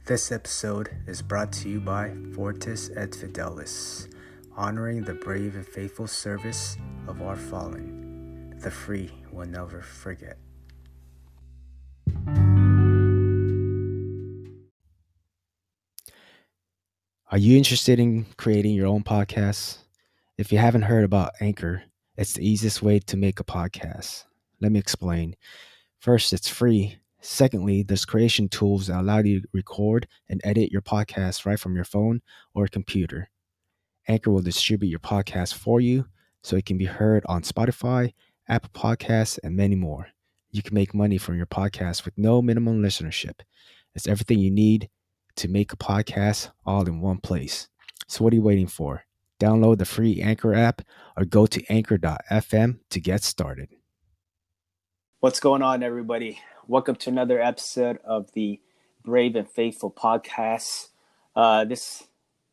This episode is brought to you by Fortis et Fidelis, honoring the brave and faithful service of our fallen. The free will never forget. Are you interested in creating your own podcast? If you haven't heard about Anchor, it's the easiest way to make a podcast. Let me explain. First, it's free. Secondly, there's creation tools that allow you to record and edit your podcast right from your phone or computer. Anchor will distribute your podcast for you so it can be heard on Spotify, Apple Podcasts, and many more. You can make money from your podcast with no minimum listenership. It's everything you need to make a podcast all in one place. So what are you waiting for? Download the free Anchor app or go to anchor.fm to get started. What's going on, everybody? Welcome to another episode of the Brave and Faithful podcast.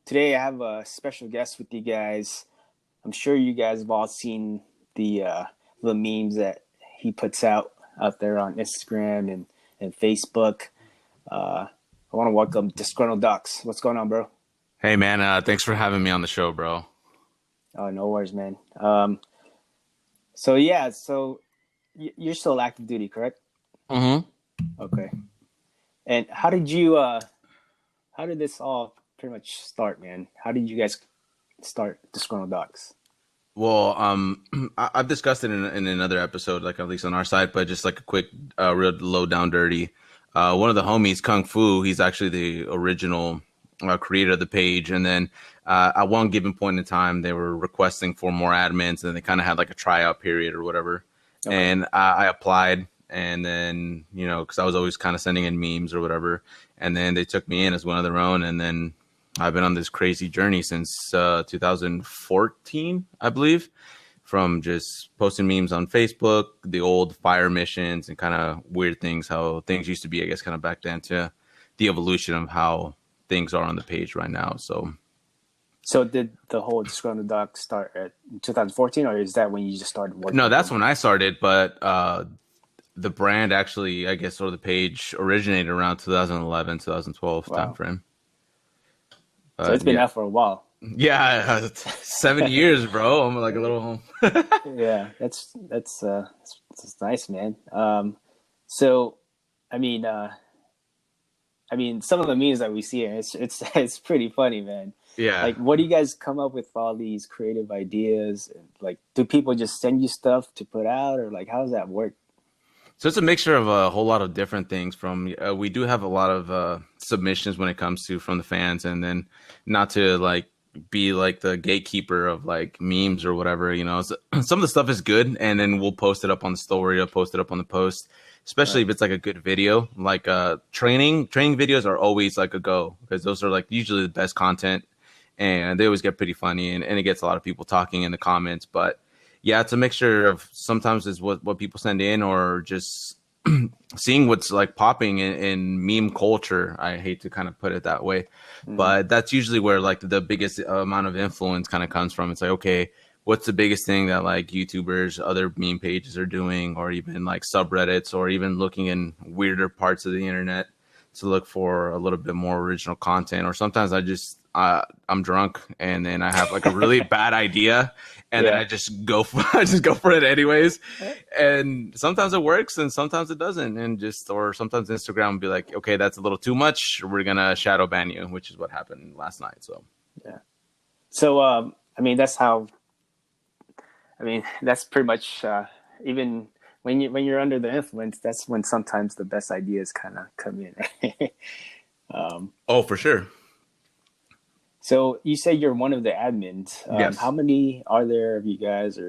Today I have a special guest with you guys. I'm sure you guys have all seen the memes that he puts out there on Instagram and Facebook. I want to welcome Disgruntled Ducks. What's going on, bro? Hey, man. Thanks for having me on the show, bro. Oh, no worries, man. So you're still active duty, correct? Mm-hmm. Okay. And how did this all pretty much start, man? How did you guys start Disgruntled Ducks? Well, I've discussed it in another episode, like at least on our side, but just like a quick, real low down dirty. One of the homies, Kung Fu, he's actually the original creator of the page. And then at one given point in time, they were requesting for more admins, and they kind of had like a tryout period or whatever. Okay. And I applied, and then, because I was always kind of sending in memes or whatever. And then they took me in as one of their own. And then I've been on this crazy journey since 2014, I believe, from just posting memes on Facebook, the old fire missions and kind of weird things, how things used to be, I guess, kind of back then, to the evolution of how things are on the page right now. So did the whole Disgruntled Ducks start at 2014, or is that when you just started working? No, that's when I started, but the brand actually, I guess, or the page originated around 2011, 2012 timeframe. So it's been out for a while. Yeah, 7 years, bro. I'm like a little home. Yeah, that's nice, man. So, I mean, some of the memes that we see here, it's pretty funny, man. Yeah. Like, what do you guys come up with all these creative ideas? Like, do people just send you stuff to put out, or like, how does that work? So it's a mixture of a whole lot of different things. We do have a lot of submissions when it comes to from the fans, and then not to like be like the gatekeeper of like memes or whatever, so some of the stuff is good, and then we'll post it up on the story or post it up on the post, especially if it's like a good video. Like training videos are always like a go, because those are like usually the best content, and they always get pretty funny, and it gets a lot of people talking in the comments. But yeah, it's a mixture of sometimes is what people send in, or just seeing what's like popping in meme culture. I hate to kind of put it that way, but that's usually where like the biggest amount of influence kind of comes from. It's like, okay, what's the biggest thing that like YouTubers, other meme pages are doing, or even like subreddits, or even looking in weirder parts of the internet to look for a little bit more original content. Or sometimes I'm drunk, and then I have like a really bad idea, and then I just go for it anyways. And sometimes it works, and sometimes it doesn't. Or sometimes Instagram will be like, okay, that's a little too much. We're gonna shadow ban you, which is what happened last night. So yeah. So that's pretty much even when you're under the influence, that's when sometimes the best ideas kind of come in. For sure. So you say you're one of the admins. Yes. How many are there of you guys,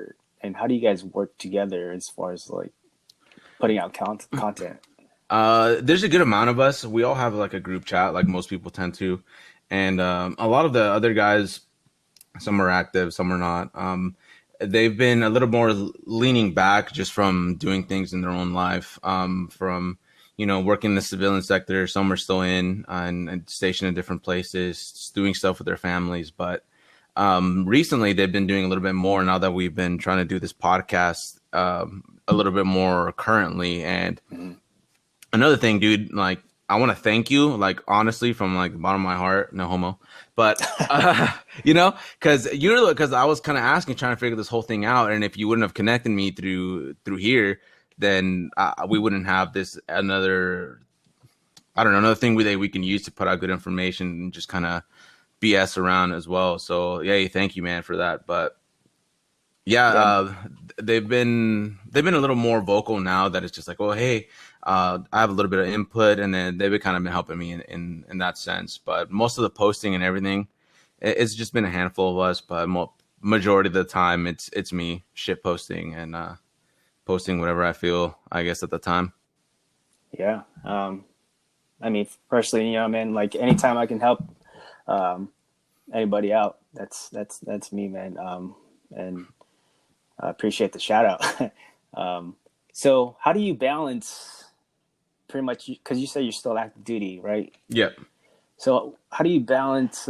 and how do you guys work together as far as like putting out content? There's a good amount of us. We all have like a group chat, like most people tend to, and a lot of the other guys, some are active, some are not. They've been a little more leaning back just from doing things in their own life, from working in the civilian sector. Some are still in and stationed in different places, doing stuff with their families. But recently, they've been doing a little bit more now that we've been trying to do this podcast a little bit more currently. And another thing, dude, like I want to thank you, like honestly, from like the bottom of my heart, no homo, but because I was kind of asking, trying to figure this whole thing out, and if you wouldn't have connected me through here, then we wouldn't have this another, I don't know, another thing that we can use to put out good information and just kind of BS around as well. So yeah, thank you, man, for that. But yeah, they've been a little more vocal now that it's just like, oh, hey, I have a little bit of input, and then they've kind of been helping me in that sense. But most of the posting and everything, it's just been a handful of us. But majority of the time, it's me shit posting and posting whatever I feel, I guess, at the time. Yeah. I mean, personally, you know, man, like anytime I can help anybody out, that's me, man. And I appreciate the shout out. So how do you balance pretty much, because you say you're still active duty, right? Yep. So how do you balance,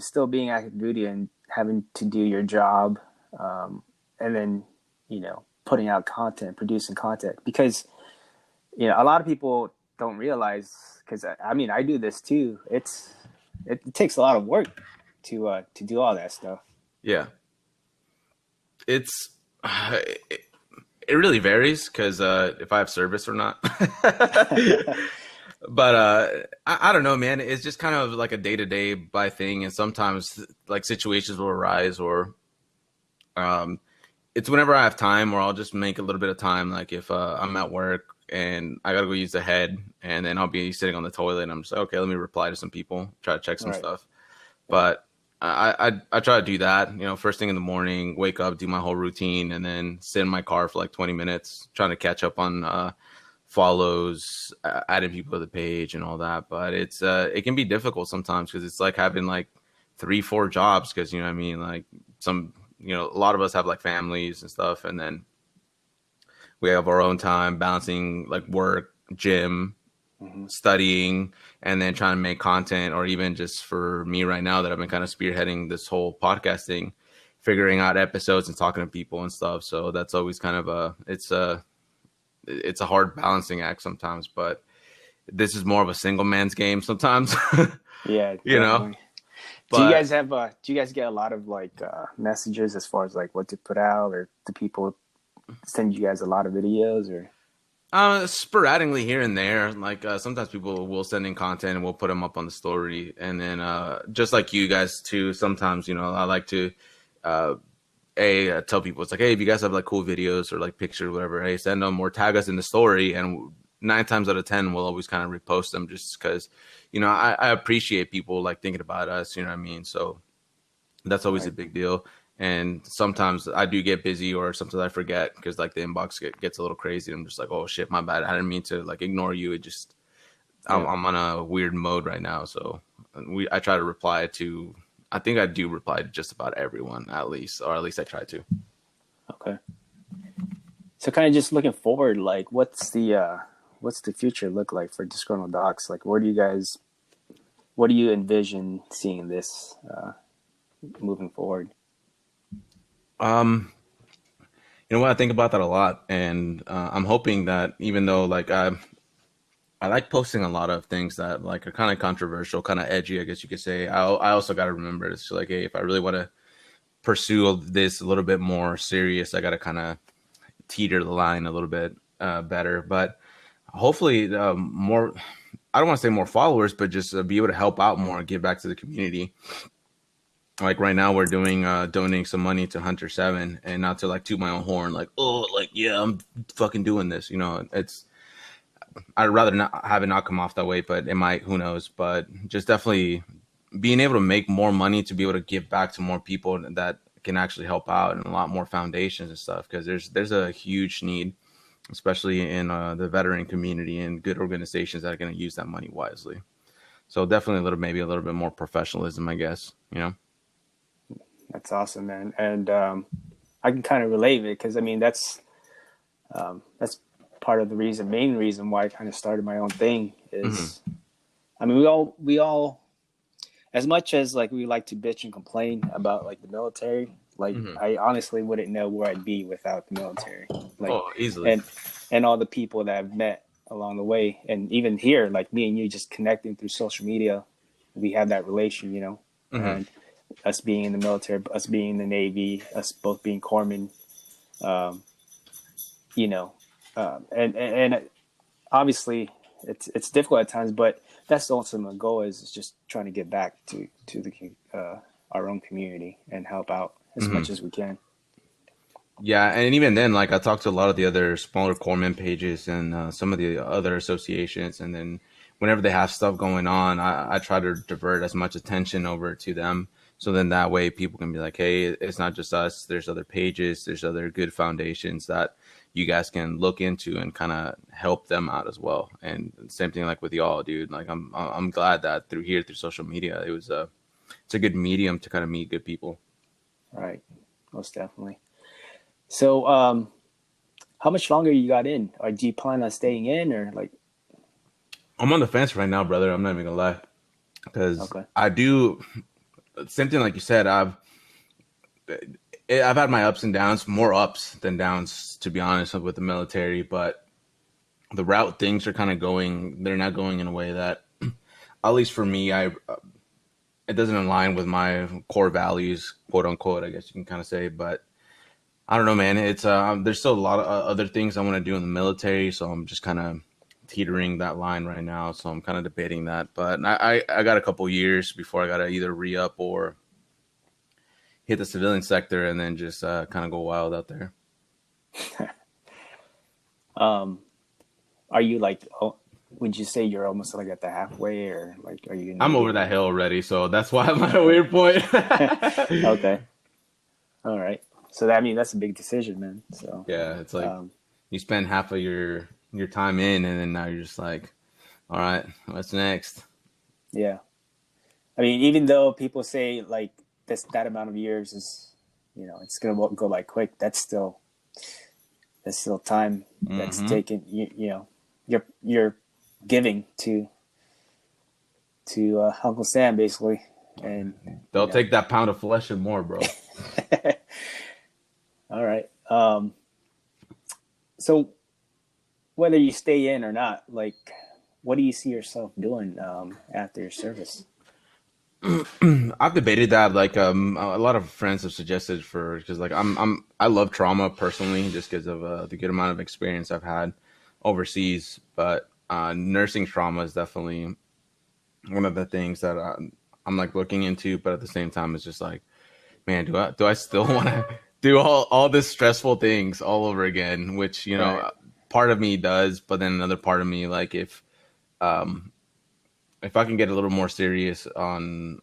still being active duty and having to do your job, and then, putting out content, producing content? Because, a lot of people don't realize, because I mean, I do this too. It takes a lot of work to do all that stuff. Yeah. It's it really varies because if I have service or not. But I don't know, man. It's just kind of like a day-to-day by thing, and sometimes like situations will arise, or it's whenever I have time, or I'll just make a little bit of time. Like if I'm at work and I gotta go use the head, and then I'll be sitting on the toilet, and I'm just like, okay, let me reply to some people, try to check some stuff. But I try to do that, first thing in the morning, wake up, do my whole routine, and then sit in my car for like 20 minutes, trying to catch up on follows, adding people to the page and all that. But it's it can be difficult sometimes because it's like having like 3-4 jobs, because you know what I mean, like some, a lot of us have like families and stuff, and then we have our own time balancing like work, gym, studying, and then trying to make content. Or even just for me right now that I've been kind of spearheading this whole podcasting, figuring out episodes and talking to people and stuff. So that's always kind of it's a hard balancing act sometimes, but this is more of a single man's game sometimes. Yeah, But do you guys get a lot of like messages as far as like what to put out, or do people send you guys a lot of videos, or? Sporadically here and there. Like sometimes people will send in content and we'll put them up on the story, and then just like you guys too, sometimes I like to tell people, it's like, hey, if you guys have like cool videos or like pictures or whatever, hey, send them or tag us in the story, and 9 times out of 10 we'll always kind of repost them, just because I appreciate people like thinking about us, you know what I mean? So that's always a big deal. And sometimes I do get busy, or sometimes I forget because like the inbox gets a little crazy. I'm just like, oh shit, my bad. I didn't mean to like ignore you. It just, I'm on a weird mode right now. So I try to reply to, I think I do reply to just about everyone at least, or at least I try to. Okay. So kind of just looking forward, like what's the future look like for Disgruntled Docs? Like what do you envision seeing this moving forward? I think about that a lot, and I'm hoping that even though like I like posting a lot of things that like are kind of controversial, kind of edgy, I guess you could say, I also got to remember it's like, hey, if I really want to pursue this a little bit more serious, I got to kind of teeter the line a little bit better. But hopefully more, I don't want to say more followers, but just be able to help out more and give back to the community. Like right now we're doing donating some money to Hunter 7, and not to like toot my own horn, like, oh, like, yeah, I'm fucking doing this. It's, I'd rather not have it not come off that way, but it might, who knows. But just definitely being able to make more money to be able to give back to more people that can actually help out, and a lot more foundations and stuff, because there's a huge need, especially in the veteran community, and good organizations that are going to use that money wisely. So definitely maybe a little bit more professionalism, I guess, That's awesome, man. And I can kind of relate it, because I mean that's part of the main reason why I kind of started my own thing is, I mean, we all, as much as like we like to bitch and complain about like the military, like I honestly wouldn't know where I'd be without the military. Like, easily. And all the people that I've met along the way. And even here, like me and you just connecting through social media, we have that relation, you know, and us being in the military, us being in the Navy, us both being corpsmen, you know, and obviously it's difficult at times, but that's the ultimate goal is just trying to get back to the our own community and help out as much as we can. Yeah, and even then, like I talked to a lot of the other smaller corpsman pages and some of the other associations, and then whenever they have stuff going on, I try to divert as much attention over to them. So then that way people can be like, hey, it's not just us. There's other pages. There's other good foundations that you guys can look into and kind of help them out as well. And same thing like with y'all, dude. Like I'm glad that through social media, it's a good medium to kind of meet good people. Right, most definitely. So, how much longer you got in, or do you plan on staying in, or like? I'm on the fence right now, brother. I'm not even gonna lie, because Okay. I do same thing like you said. I've had my ups and downs, more ups than downs, to be honest, with the military. But the route things are kind of going, they're not going in a way that, at least for me, it doesn't align with my core values, quote unquote. I guess you can kind of say, but I don't know, man. It's there's still a lot of other things I want to do in the military, so I'm just kind of teetering that line right now. So I'm kind of debating that, but I got a couple years before I got to either re-up or hit the civilian sector and then just kind of go wild out there. Are you like? Oh, would you say you're almost like at the halfway, or like are you? I'm over that hill already, so that's why I'm at a weird point. Okay. All right. So that, I mean, that's a big decision, man. So Yeah, it's like you spend half of your time in, and then now you're just like, all right, what's next? yeah. I mean, even though people say like that amount of years is, you know, it's gonna go by quick. That's still time that's taken. You know, you're giving to Uncle Sam basically, and They'll take that pound of flesh and more, bro. All right. So whether you stay in or not, like, what do you see yourself doing after your service? I've debated that. Like, a lot of friends have suggested because like I love trauma personally, just because of the good amount of experience I've had overseas. But nursing trauma is definitely one of the things that I'm like looking into. But at the same time, it's just like, man, do I still want to do all this stressful things all over again? Which, you know, Right. part of me does, but then another part of me, like, if I can get a little more serious on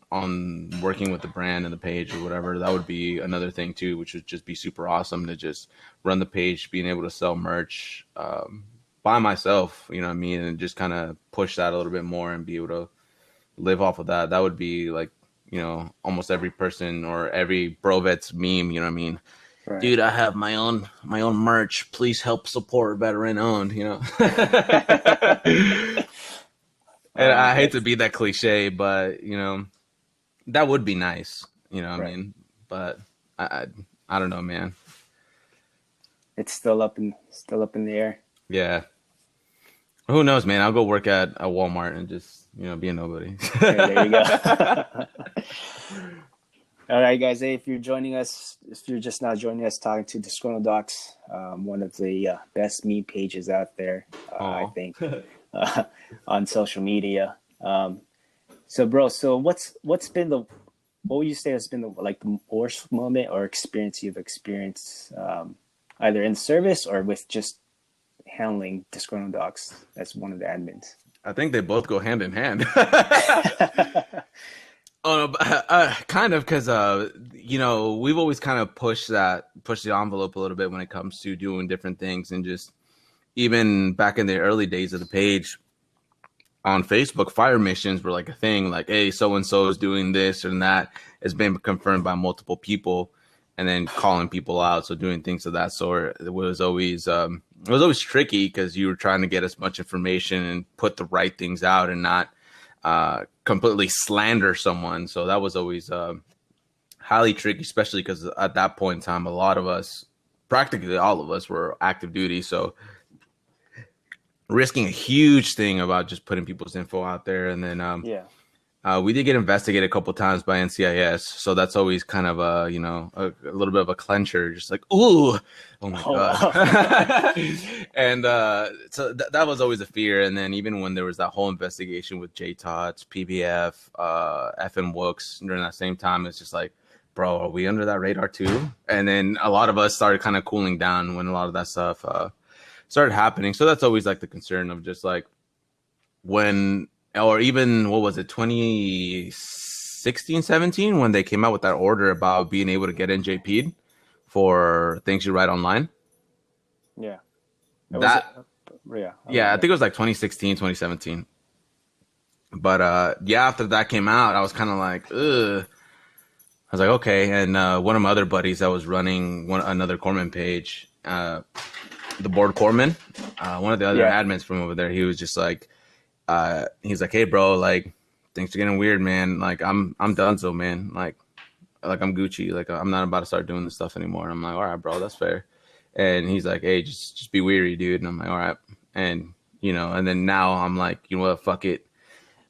working with the brand and the page or whatever, that would be another thing too, which would just be super awesome to just run the page, being able to sell merch by myself, you know what I mean, and just kind of push that a little bit more and be able to live off of that. That would be like, you know, almost every person or every Brovets meme, you know what I mean? Right. Dude, I have my own merch. Please help support veteran owned, you know. And I hate to be that cliche, but you know, that would be nice, you know what I mean? But I don't know, man. It's still up in the air. Yeah. Who knows, man? I'll go work at a Walmart and just, you know, be a nobody. There you go. All right, guys. Hey, if you're just now joining us, talking to Disgruntled Docs, one of the best meme pages out there, I think, on social media. So, bro, what would you say has been the worst moment or experience you've experienced, either in service or with just handling Disgruntled Docs as one of the admins? I think they both go hand in hand. Oh, no, kind of, because you know, we've always kind of pushed the envelope a little bit when it comes to doing different things, and just even back in the early days of the page on Facebook, fire missions were like a thing. Like, hey, so and so is doing this and that. It's been confirmed by multiple people, and then calling people out. So doing things of that sort, it was always tricky because you were trying to get as much information and put the right things out and not completely slander someone. So that was always highly tricky, especially because at that point in time, a lot of us, practically all of us, were active duty. So risking a huge thing about just putting people's info out there. And then we did get investigated a couple of times by NCIS, so that's always kind of a little bit of a clencher, just like, ooh, oh my god. Wow. And so that was always a fear. And then even when there was that whole investigation with JTOTS, PBF, FN Wooks during that same time, it's just like, bro, are we under that radar too? And then a lot of us started kind of cooling down when a lot of that stuff started happening. So that's always like the concern of just like when, or even what was it, 2016, 17, when they came out with that order about being able to get NJP'd for things you write online. Yeah. I think it was like 2016, 2017. But after that came out, I was kind of like, ugh. I was like, okay. And one of my other buddies that was running another corpsman page, the board corpsman, one of the other admins from over there, he was just like, he's like, hey bro, like things are getting weird, man. Like I'm done, so man, like I'm Gucci, like I'm not about to start doing this stuff anymore. And I'm like, all right, bro, that's fair. And he's like, hey, just be weary, dude. And I'm like, all right. And and then now I'm like, you know what, fuck it,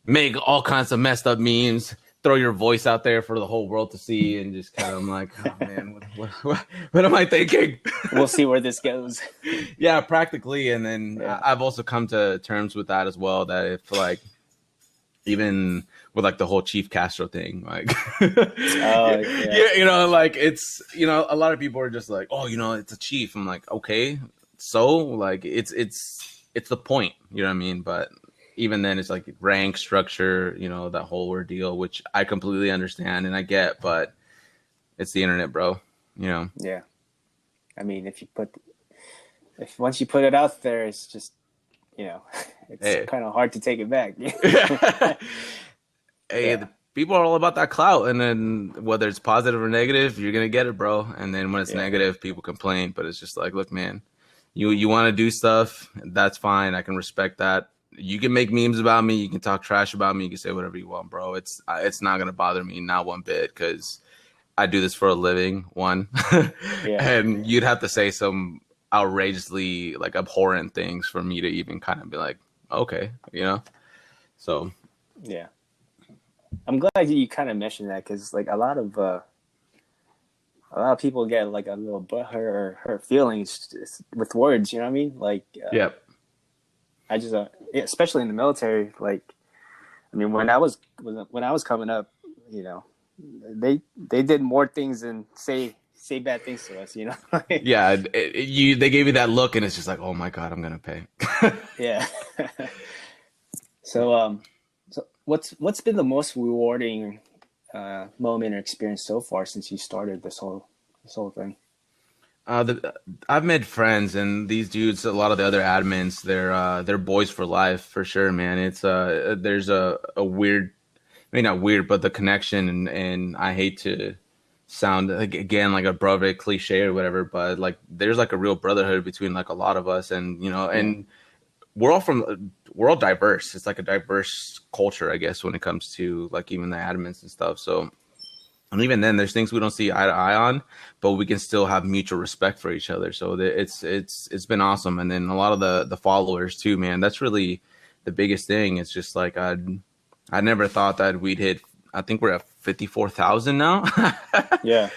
make all kinds of messed up memes, throw your voice out there for the whole world to see, and just kind of like, oh man, what am I thinking? We'll see where this goes. Yeah, practically. And then I've also come to terms with that as well, that if like, even with like the whole Chief Castro thing, like, like it's, a lot of people are just like, oh, it's a chief. I'm like, okay, so like it's the point, you know what I mean? But even then, it's like rank structure, that whole ordeal, which I completely understand and I get, but it's the internet, bro. Yeah. I mean, once you put it out there, it's just, it's kind of hard to take it back. The people are all about that clout, and then whether it's positive or negative, you're gonna get it, bro. And then when it's negative, people complain, but it's just like, look, man, you want to do stuff, that's fine. I can respect that. You can make memes about me. You can talk trash about me. You can say whatever you want, bro. It's not going to bother me, not one bit, because I do this for a living, one. And you'd have to say some outrageously, like, abhorrent things for me to even kind of be like, okay, So. Yeah. I'm glad you kind of mentioned that, because, like, a lot of people get, like, a little butthurt or hurt feelings with words, you know what I mean? Like, I just, especially in the military, like, I mean, when I was coming up, they did more things than say bad things to us, they gave you that look, and it's just like, oh my god, I'm gonna pay. Yeah. So what's been the most rewarding moment or experience so far since you started this whole thing? I've made friends, and these dudes, a lot of the other admins, they're boys for life for sure, man. It's there's a weird, maybe not weird, but the connection, and I hate to sound like, again, like a brother cliche or whatever, but like there's like a real brotherhood between like a lot of us, and and we're all diverse. It's like a diverse culture, I guess, when it comes to like even the admins and stuff. So. And even then, there's things we don't see eye to eye on, but we can still have mutual respect for each other. So it's been awesome. And then a lot of the followers too, man. That's really the biggest thing. It's just like I never thought that we'd hit. I think we're at 54,000 now. Yeah.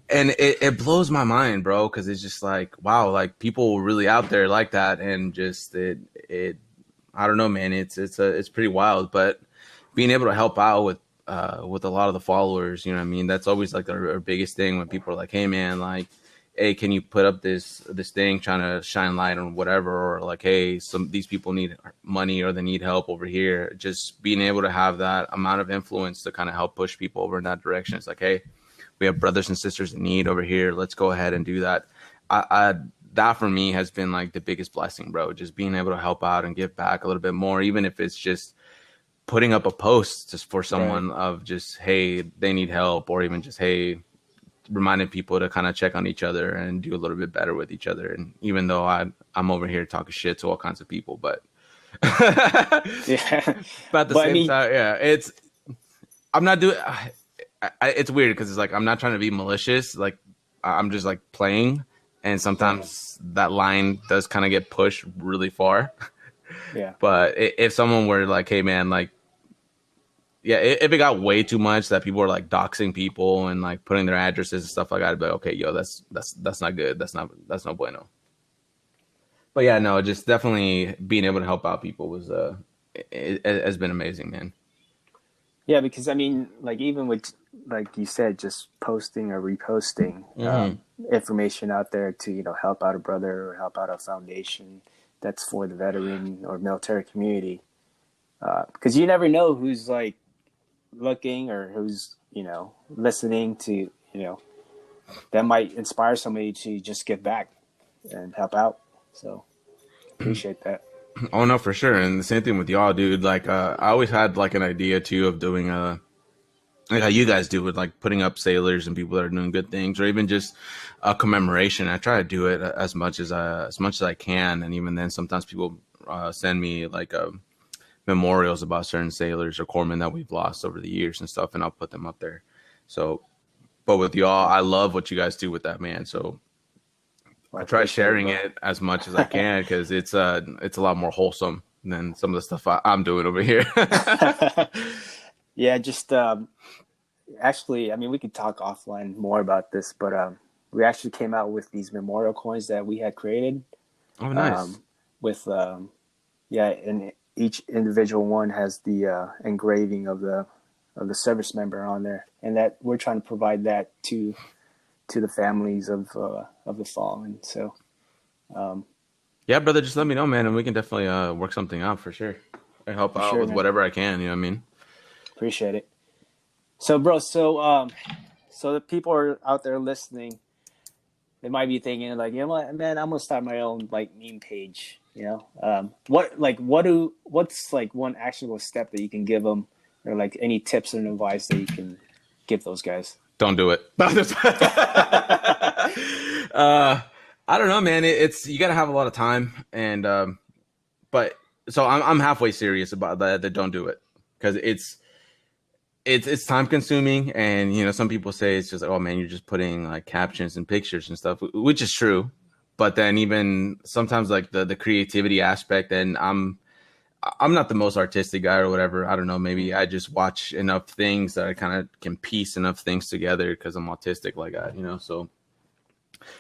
And it blows my mind, bro, because it's just like, wow, like people really out there like that, and just it I don't know, man. It's pretty wild, but being able to help out with a lot of the followers, you know what I mean? That's always like our biggest thing, when people are like, hey man, like, hey, can you put up this thing trying to shine light on whatever, or like, hey, these people need money or they need help over here. Just being able to have that amount of influence to kind of help push people over in that direction. It's like, hey, we have brothers and sisters in need over here. Let's go ahead and do that. That for me has been like the biggest blessing, bro. Just being able to help out and give back a little bit more, even if it's just putting up a post just for someone, of just, hey, they need help, or even just, hey, reminding people to kind of check on each other and do a little bit better with each other. And even though I'm over here talking shit to all kinds of people, but but at the same time, I'm not doing. It's weird because it's like I'm not trying to be malicious. Like I'm just like playing, and sometimes that line does kind of get pushed really far. Yeah. But if someone were like, hey man, like, yeah, if it got way too much that people were like doxing people and like putting their addresses and stuff like that, I'd be like, okay, yo, that's not good. That's no bueno. But yeah, no, just definitely being able to help out people was it has been amazing, man. Yeah, because I mean, like even with like you said, just posting or reposting Mm-hmm. information out there to help out a brother or help out a foundation that's for the veteran or military community. Because you never know who's like looking or who's listening to that might inspire somebody to just give back and help out. So appreciate that. Oh no, for sure. And the same thing with y'all, dude. Like, I always had like an idea too of doing like how you guys do with like putting up sailors and people that are doing good things, or even just a commemoration. I try to do it as much as I can, and even then, sometimes people send me like memorials about certain sailors or corpsmen that we've lost over the years and stuff, and I'll put them up there. So, but with y'all, I love what you guys do with that, man. So Well, I I try appreciate sharing it as much as I can because it's a lot more wholesome than some of the stuff I'm doing over here. it, bro. Yeah, just actually, I mean, we could talk offline more about this, but we actually came out with these memorial coins that we had created. Oh, nice. Um, with yeah, and each individual one has the engraving of the service member on there, and that we're trying to provide that to the families of the fallen. So Yeah, brother, just let me know, man, and we can definitely work something out for sure. I help for out sure, with man, whatever I can. You know what I mean? appreciate it. So, bro, so the people are out there listening. They might be thinking like, what, man, I'm gonna start my own like meme page. What's like one actionable step that you can give them, or like any tips and advice that you can give those guys? Don't do it. I don't know, man. It's you got to have a lot of time, and but so I'm halfway serious about that. That don't do it because it's time consuming, and some people say it's just like, oh man, you're just putting like captions and pictures and stuff, which is true. But then even sometimes like the creativity aspect, and I'm not the most artistic guy or whatever. I don't know. Maybe I just watch enough things that I kind of can piece enough things together because I'm autistic like that. So,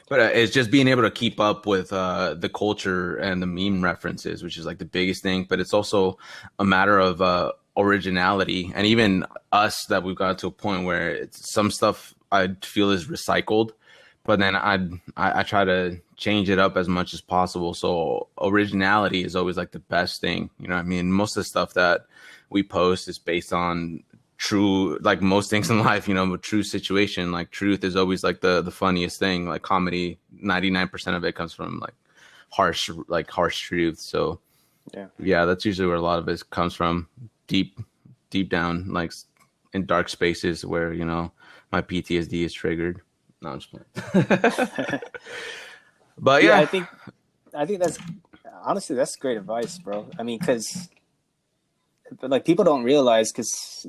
but it's just being able to keep up with the culture and the meme references, which is like the biggest thing. But it's also a matter of originality, and even us that we've got to a point where it's some stuff I feel is recycled, but then I try to change it up as much as possible. So originality is always like the best thing. You know what I mean? Most of the stuff that we post is based on true, like most things in life, a true situation. Like truth is always like the funniest thing. Like comedy, 99% of it comes from like harsh truth. So yeah, that's usually where a lot of it comes from. Deep down, like in dark spaces where, my PTSD is triggered. No, I'm just playing. But Yeah, yeah. I think that's honestly that's great advice, bro. I mean, but like people don't realize because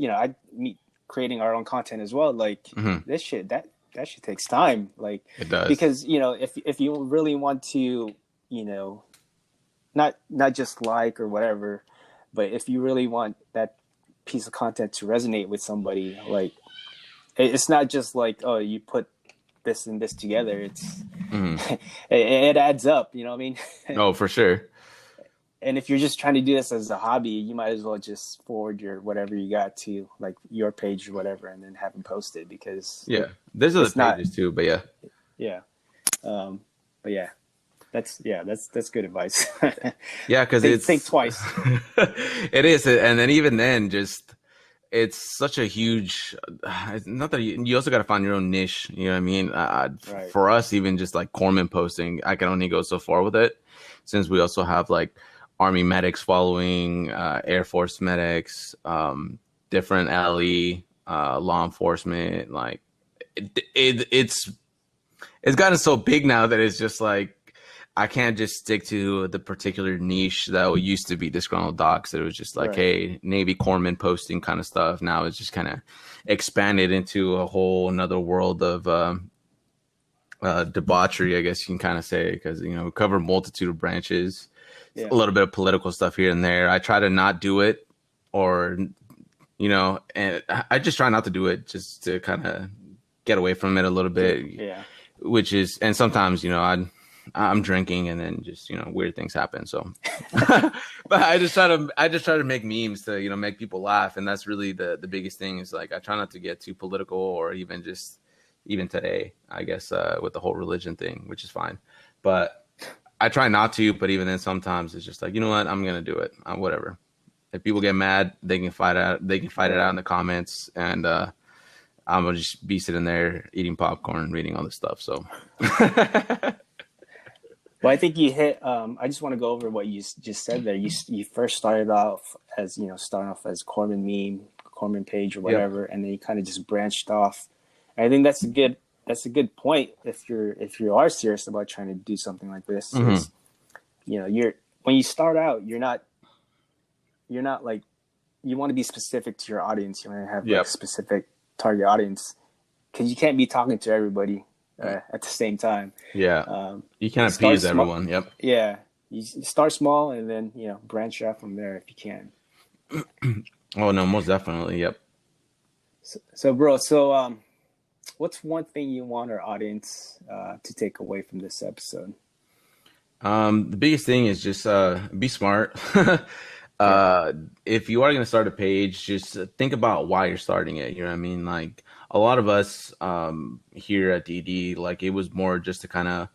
creating our own content as well. Like this shit that shit takes time. Like It does. because if you really want to not just like or whatever, but if you really want that piece of content to resonate with somebody, like it's not just like, oh, you put this and this together. It's it adds up. You know what I mean? Oh, for sure. And if you're just trying to do this as a hobby, you might as well just forward your whatever you got to like your page or whatever, and then have them post it because there's other not pages too, but yeah. But that's good advice. yeah, because it's think twice. It is, and then even then, just it's such a huge. It's not that you also got to find your own niche. You know what I mean? Right. For us, even just like corpsman posting, I can only go so far with it, since we also have like Army medics following, Air Force medics, different LE, law enforcement. Like it's gotten so big now that it's just like I can't just stick to the particular niche that used to be disgruntled docs. That it was just like, Right. hey, Navy corpsman posting kind of stuff. Now it's just kind of expanded into a whole another world of debauchery, I guess you can kind of say, because we cover a multitude of branches, Yeah. a little bit of political stuff here and there. I try to not do it, or and I just try not to do it, just to kind of get away from it a little bit. Yeah. Which is, and sometimes I'm drinking and then just weird things happen. So, but I just try to make memes to make people laugh, and that's really the biggest thing. Is like I try not to get too political, or even today, I guess, with the whole religion thing, which is fine. But I try not to. But even then, sometimes it's just like, you know what, I'm gonna do it. Whatever. If people get mad, they can fight out. They can fight it out in the comments, and I'm gonna just be sitting there eating popcorn, reading all this stuff. So. Well, I think you hit. I just want to go over what you just said there. You first started off as Corman meme, Corman page, or whatever, and then you kind of just branched off. And I think that's a good point if you are serious about trying to do something like this. Mm-hmm. Is, when you start out, you're not like, you want to be specific to your audience. You want to have like specific target audience, because you can't be talking to everybody at the same time. Yeah. You can't appease everyone. Yep. Yeah. You start small and then, branch out from there if you can. Oh, no, most definitely. Yep. So bro, what's one thing you want our audience to take away from this episode? The biggest thing is just be smart. If you are going to start a page, just think about why you're starting it. You know what I mean? Like a lot of us here at DD, like it was more just to kind of,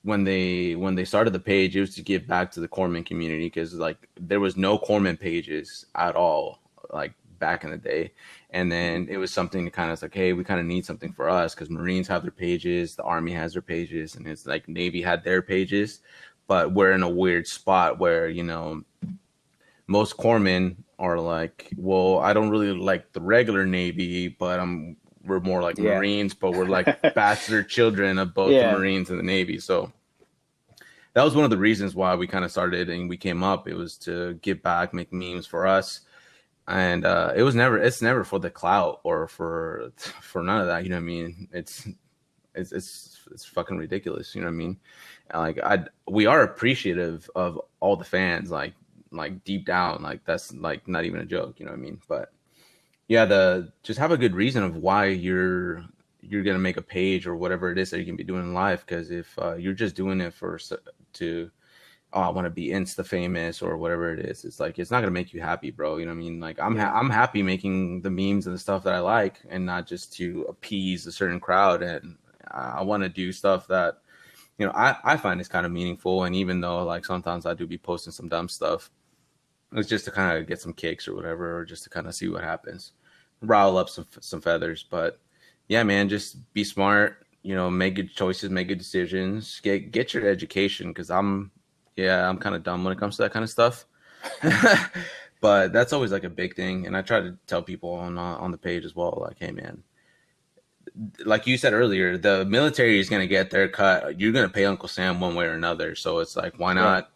when they started the page, it was to give back to the corpsman community, because like there was no corpsman pages at all, like back in the day. And then it was something to kind of like, hey, we kind of need something for us, because Marines have their pages, the Army has their pages, and it's like Navy had their pages, but we're in a weird spot where most corpsmen are like, well, I don't really like the regular Navy, but we're more like Marines, but we're like bastard children of both the Marines and the Navy. So that was one of the reasons why we kind of started and we came up. It was to give back, make memes for us. And it's never for the clout or for none of that. You know what I mean? It's fucking ridiculous. You know what I mean? Like we are appreciative of all the fans, like deep down, like that's like not even a joke, you know what I mean? But yeah, just have a good reason of why you're gonna make a page or whatever it is that you can be doing in life. Because if you're just doing it I want to be Insta famous or whatever it is, it's like it's not gonna make you happy, bro. You know what I mean? Like I'm happy making the memes and the stuff that I like, and not just to appease a certain crowd. And I want to do stuff that I find is kind of meaningful. And even though like sometimes I do be posting some dumb stuff, it's just to kind of get some kicks or whatever, or just to kind of see what happens, rile up some feathers. But yeah, man, just be smart, make good choices, make good decisions, get your education. Cause I'm kind of dumb when it comes to that kind of stuff. But that's always like a big thing. And I try to tell people on the page as well, like, hey man, like you said earlier, the military is going to get their cut. You're going to pay Uncle Sam one way or another. So it's like, why not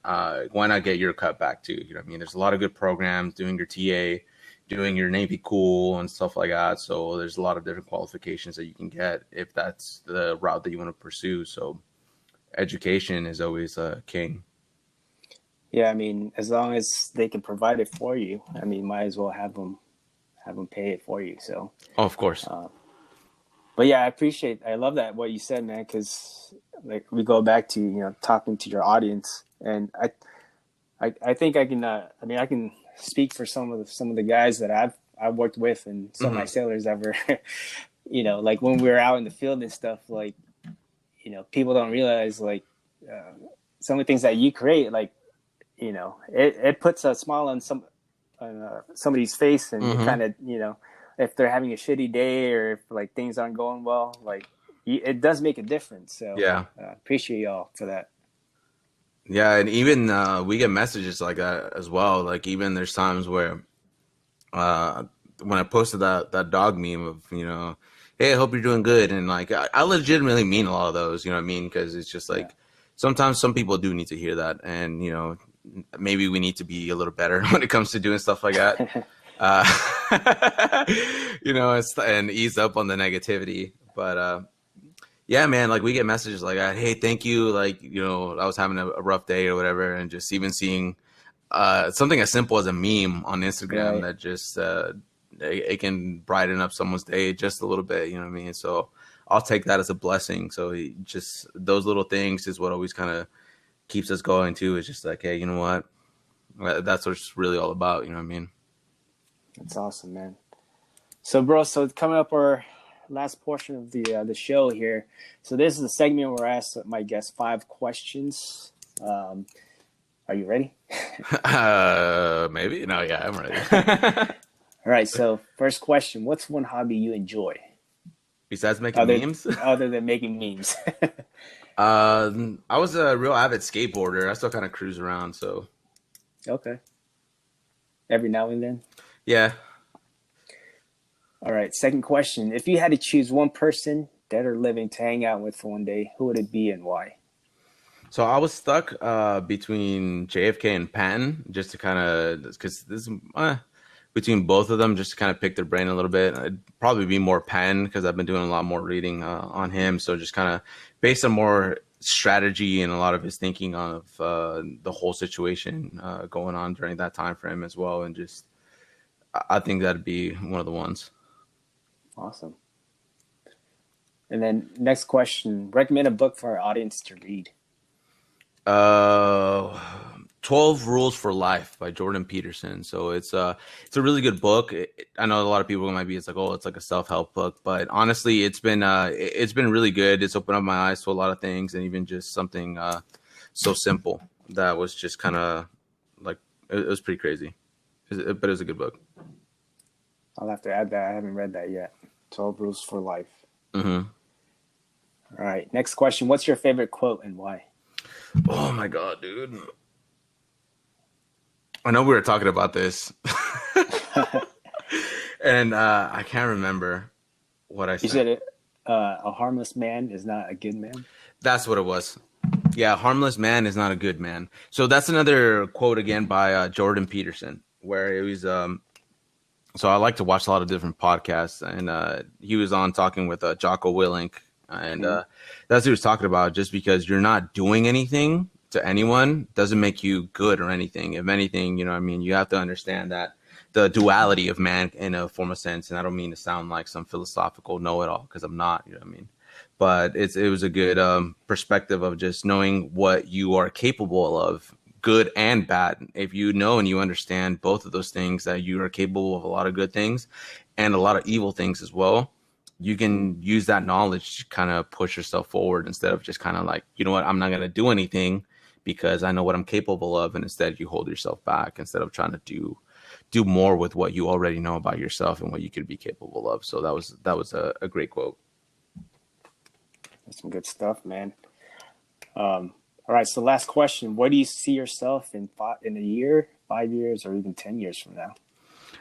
get your cut back too? You know what I mean? There's a lot of good programs, doing your TA, doing your Navy cool and stuff like that. So there's a lot of different qualifications that you can get if that's the route that you want to pursue. So education is always king. Yeah. I mean, as long as they can provide it for you, I mean, might as well have them pay it for you. So, of course. But yeah, I love that what you said, man, because like we go back to talking to your audience, and I think I can I can speak for some of the guys that I've worked with, and some of my sailors that were like when we were out in the field and stuff, like people don't realize like some of the things that you create, like it puts a smile on somebody's face, and you kind of if they're having a shitty day or if like things aren't going well, like it does make a difference. So yeah, appreciate y'all for that. Yeah, and even we get messages like that as well. Like even there's times where when I posted that dog meme of hey, I hope you're doing good, and like I legitimately mean a lot of those. You know what I mean? Because it's just like sometimes some people do need to hear that, and maybe we need to be a little better when it comes to doing stuff like that. And ease up on the negativity. But Yeah, man, like we get messages like, hey, thank you. Like, I was having a rough day or whatever. And just even seeing something as simple as a meme on Instagram Right. that just, it can brighten up someone's day just a little bit. You know what I mean? So I'll take that as a blessing. So just those little things is what always kind of keeps us going too. It's just like, hey, you know what? That's what it's really all about. You know what I mean? That's awesome, man. So, bro, so coming up our last portion of the show here. So this is a segment where I ask my guests 5 questions. Are you ready? Maybe. No, yeah, I'm ready. All right. So first question: what's one hobby you enjoy Besides making other memes, other than making memes? I was a real avid skateboarder. I still kind of cruise around, so Okay. Every now and then. yeah. All right. Second question: if you had to choose one person, dead or living, to hang out with for one day, who would it be and why? So I was stuck between JFK and Patton, just to kind of because this between both of them, just to kind of pick their brain a little bit. I'd probably be more Patton because I've been doing a lot more reading on him. So just kind of based on more strategy and a lot of his thinking of the whole situation going on during that time frame as well, and just I think that'd be one of the ones. Awesome. And then next question: recommend a book for our audience to read. Uh, 12 Rules for Life by Jordan Peterson. So it's a really good book. I know a lot of people might be it's like, oh, it's like a self-help book, but honestly, it's been really good. It's opened up my eyes to a lot of things, and even just something so simple that was just kind of like it was pretty crazy. But it was a good book. I'll have to add that. I haven't read that yet. 12 Rules for Life. Mm-hmm. All right. Next question: what's your favorite quote and why? Oh my God, dude. I know we were talking about this, and I can't remember what I You said. said it. A harmless man is not a good man. That's what it was. Yeah, harmless man is not a good man. So that's another quote again by Jordan Peterson, where it was. So I like to watch a lot of different podcasts, and he was on talking with Jocko Willink, and that's what he was talking about. Just because you're not doing anything to anyone doesn't make you good or anything. If anything, you know what I mean? You have to understand that the duality of man in a form of sense, and I don't mean to sound like some philosophical know-it-all because I'm not, you know what I mean? But it was a good perspective of just knowing what you are capable of, good and bad. If you know and you understand both of those things, that you are capable of a lot of good things and a lot of evil things as well, you can use that knowledge to kind of push yourself forward instead of just kind of like, you know what, I'm not going to do anything because I know what I'm capable of. And instead you hold yourself back instead of trying to do more with what you already know about yourself and what you could be capable of. So that was a great quote. That's some good stuff, man. All right. So last question: where do you see yourself in a year, 5 years, or even 10 years from now?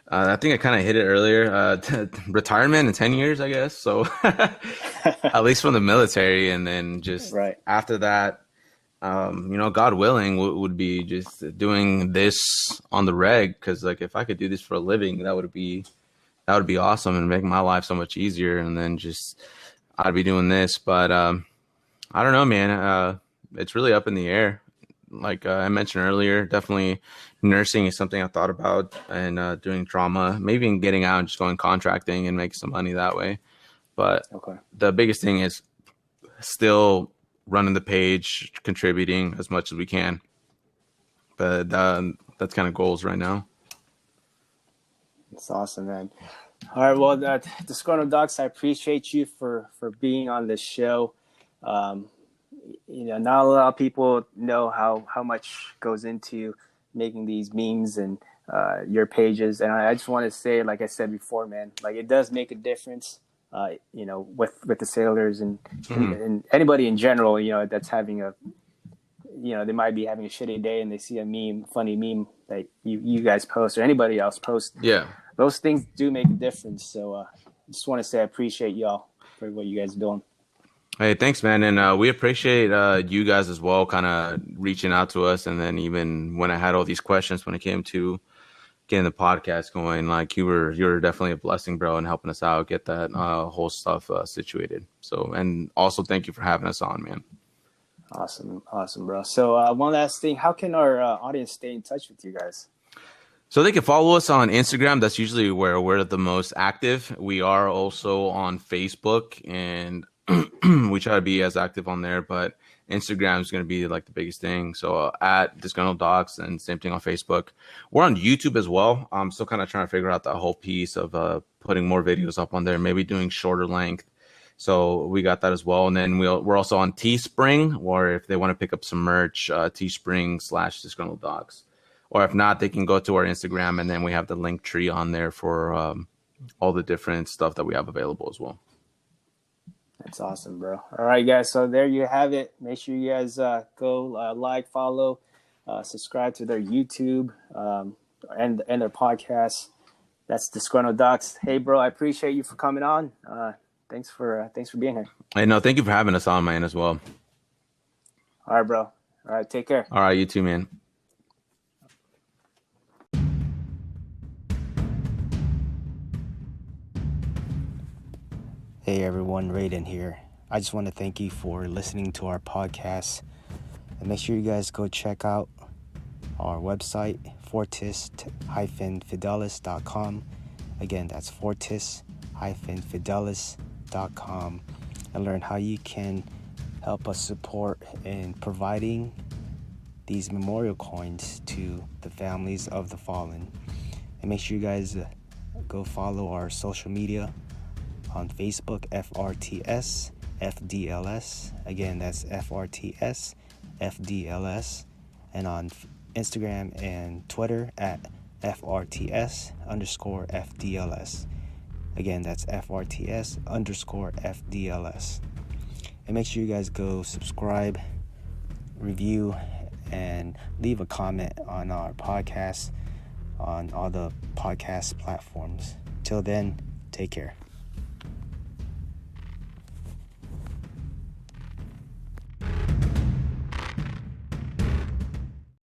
I think I kind of hit it earlier. Retirement in 10 years, I guess. So at least from the military. And then just Right. after that, God willing, would be just doing this on the reg. Because like if I could do this for a living, that would be awesome and make my life so much easier. And then just I'd be doing this. But I don't know, man. It's really up in the air. Like I mentioned earlier, definitely nursing is something I thought about, and doing drama, maybe even getting out and just going contracting and making some money that way. But Okay. the biggest thing is still running the page, contributing as much as we can. But that's kind of goals right now. That's awesome, man. All right. Well, Disgruntled Docs, I appreciate you for being on this show. Um, not a lot of people know how much goes into making these memes and your pages. And I just want to say, like I said before, man, like it does make a difference. With the sailors and anybody in general, that's having they might be having a shitty day and they see a funny meme that you guys post or anybody else post. Yeah. Those things do make a difference. So I just want to say I appreciate y'all for what you guys are doing. Hey, thanks, man. And we appreciate you guys as well, kind of reaching out to us. And then even when I had all these questions when it came to getting the podcast going. Like you were definitely a blessing, bro, and helping us out get that whole stuff situated. So, and also thank you for having us on, man. Awesome, bro. So one last thing, how can our audience stay in touch with you guys? So they can follow us on Instagram. That's usually where we're the most active. We are also on Facebook, and we try to be as active on there, but Instagram is going to be like the biggest thing. So at Disgruntled Docs, and same thing on Facebook. We're on YouTube as well. I'm still kind of trying to figure out that whole piece of putting more videos up on there, maybe doing shorter length. So we got that as well. And then we're also on Teespring, or if they want to pick up some merch, Teespring/Disgruntled Docs. Or if not, they can go to our Instagram, and then we have the link tree on there for all the different stuff that we have available as well. That's awesome, bro. All right, guys. So there you have it. Make sure you guys go like, follow, subscribe to their YouTube and their podcast. That's Disgruntled Docs. Hey, bro, I appreciate you for coming on. Thanks for being here. Hey, no, thank you for having us on, man, as well. All right, bro. All right, take care. All right, you too, man. Hey everyone, Raiden here. I just want to thank you for listening to our podcast, and make sure you guys go check out our website, fortis-fidelis.com. Again, that's fortis-fidelis.com, and learn how you can help us support in providing these memorial coins to the families of the fallen. And make sure you guys go follow our social media on Facebook, FRTS FDLS. Again, that's FRTS FDLS. And on Instagram and Twitter at FRTS_FDLS. Again, that's FRTS_FDLS. And make sure you guys go subscribe, review, and leave a comment on our podcast on all the podcast platforms. Till then, take care.